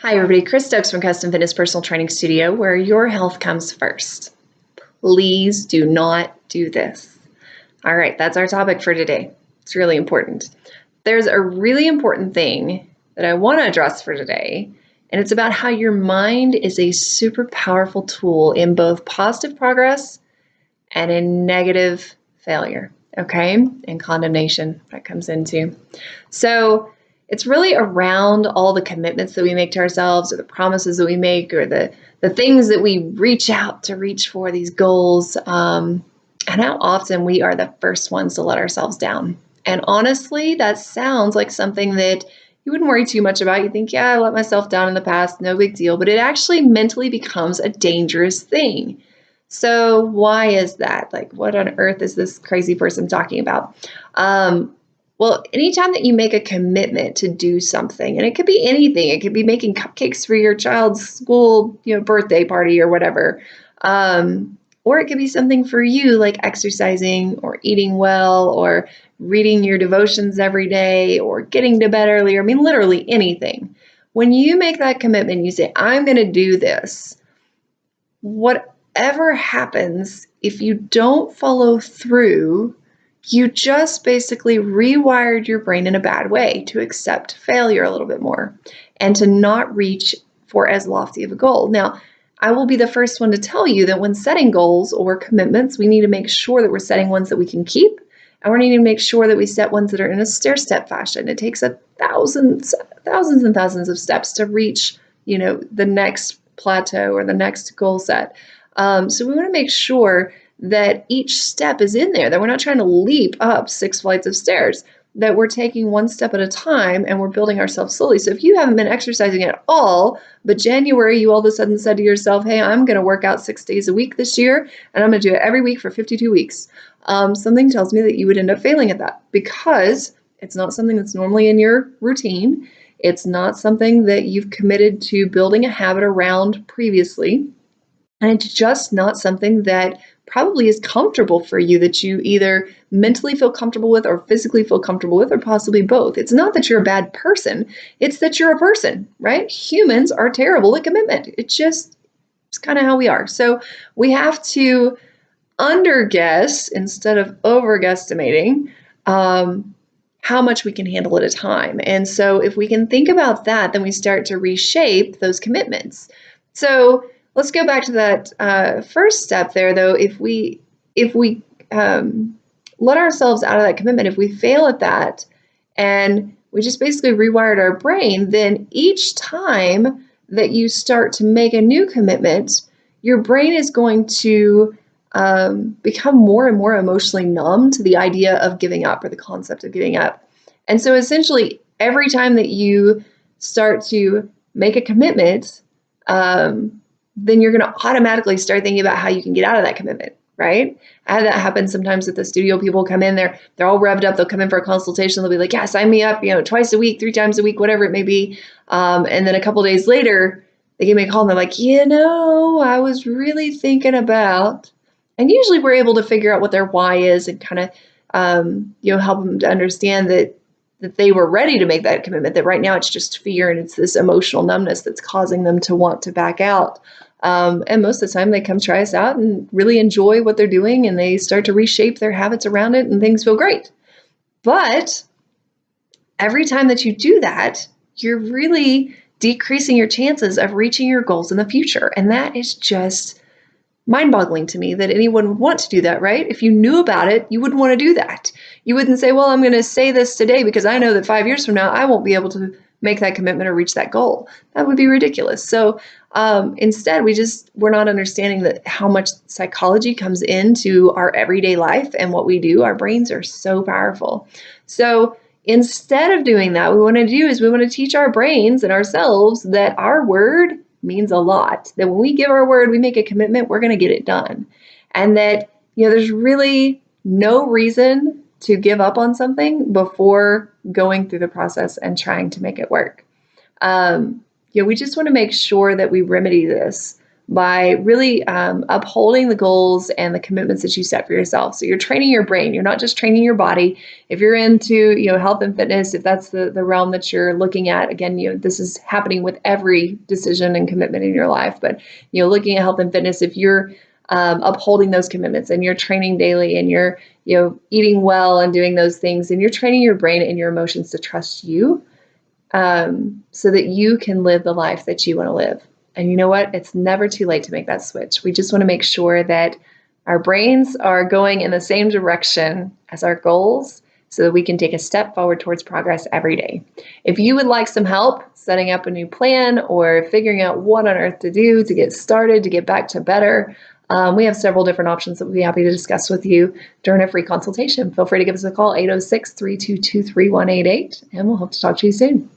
Hi, everybody. Chris Stokes from Custom Fitness Personal Training Studio, where your health comes first. Please do not do this. All right, that's our topic for today. It's really important. There's a really important thing that I want to address for today, and it's about how your mind is a super powerful tool in both positive progress and in negative failure, okay? And condemnation that comes into. So it's really around all the commitments that we make to ourselves, or the promises that we make, or the things that we reach out to reach for, these goals, and how often we are the first ones to let ourselves down. And honestly, that sounds like something that you wouldn't worry too much about. You think, yeah, I let myself down in the past, no big deal. But it actually mentally becomes a dangerous thing. So why is that? Like, what on earth is this crazy person talking about? Well, anytime that you make a commitment to do something, and it could be anything, it could be making cupcakes for your child's school, birthday party or whatever, or it could be something for you like exercising or eating well or reading your devotions every day or getting to bed earlier. I mean, literally anything. When you make that commitment, you say, I'm going to do this. Whatever happens, if you don't follow through, you just basically rewired your brain in a bad way to accept failure a little bit more and to not reach for as lofty of a goal. Now, I will be the first one to tell you that when setting goals or commitments, we need to make sure that we're setting ones that we can keep, and we need to make sure that we set ones that are in a stair-step fashion. It takes thousands and thousands of steps to reach, the next plateau or the next goal set. So we want to make sure that each step is in there, that we're not trying to leap up 6 flights of stairs, that we're taking one step at a time and we're building ourselves slowly. So if you haven't been exercising at all, but January, you all of a sudden said to yourself, hey, I'm going to work out 6 days a week this year, and I'm going to do it every week for 52 weeks. Something tells me that you would end up failing at that because it's not something that's normally in your routine. It's not something that you've committed to building a habit around previously. And it's just not something that probably is comfortable for you, that you either mentally feel comfortable with or physically feel comfortable with, or possibly both. It's not that you're a bad person. It's that you're a person, right? Humans are terrible at commitment. It's kind of how we are. So we have to underguess instead of overguestimating how much we can handle at a time. And so if we can think about that, then we start to reshape those commitments. So let's go back to that first step there, though. If we let ourselves out of that commitment, if we fail at that, and we just basically rewired our brain, then each time that you start to make a new commitment, your brain is going to become more and more emotionally numb to the idea of giving up or the concept of giving up. And so essentially, every time that you start to make a commitment, then you're going to automatically start thinking about how you can get out of that commitment, right? I have that happen sometimes at the studio. People come in, they're all revved up. They'll come in for a consultation. They'll be like, yeah, sign me up, twice a week, 3 times a week, whatever it may be. And then a couple of days later, they give me a call and they're like, I was really thinking about, and usually we're able to figure out what their why is and kind of, help them to understand that they were ready to make that commitment, that right now it's just fear and it's this emotional numbness that's causing them to want to back out. And most of the time they come try us out and really enjoy what they're doing, and they start to reshape their habits around it and things feel great. But every time that you do that, you're really decreasing your chances of reaching your goals in the future. And that is just mind-boggling to me that anyone would want to do that, right? If you knew about it, you wouldn't want to do that. You wouldn't say, well, I'm going to say this today because I know that 5 years from now, I won't be able to make that commitment or reach that goal. That would be ridiculous. So instead, we're not understanding that how much psychology comes into our everyday life and what we do. Our brains are so powerful. So instead of doing that, what we want to do is we want to teach our brains and ourselves that our word means a lot, that when we give our word, we make a commitment, we're going to get it done. And that, there's really no reason to give up on something before going through the process and trying to make it work. We just want to make sure that we remedy this by really upholding the goals and the commitments that you set for yourself. So you're training your brain. You're not just training your body. If you're into, health and fitness, if that's the realm that you're looking at, again, this is happening with every decision and commitment in your life. But, looking at health and fitness, if you're upholding those commitments and you're training daily and you're, eating well and doing those things, and you're training your brain and your emotions to trust you, so that you can live the life that you want to live. And you know what? It's never too late to make that switch. We just want to make sure that our brains are going in the same direction as our goals so that we can take a step forward towards progress every day. If you would like some help setting up a new plan or figuring out what on earth to do to get started, to get back to better, we have several different options that we'll be happy to discuss with you during a free consultation. Feel free to give us a call, 806-322-3188, and we'll hope to talk to you soon.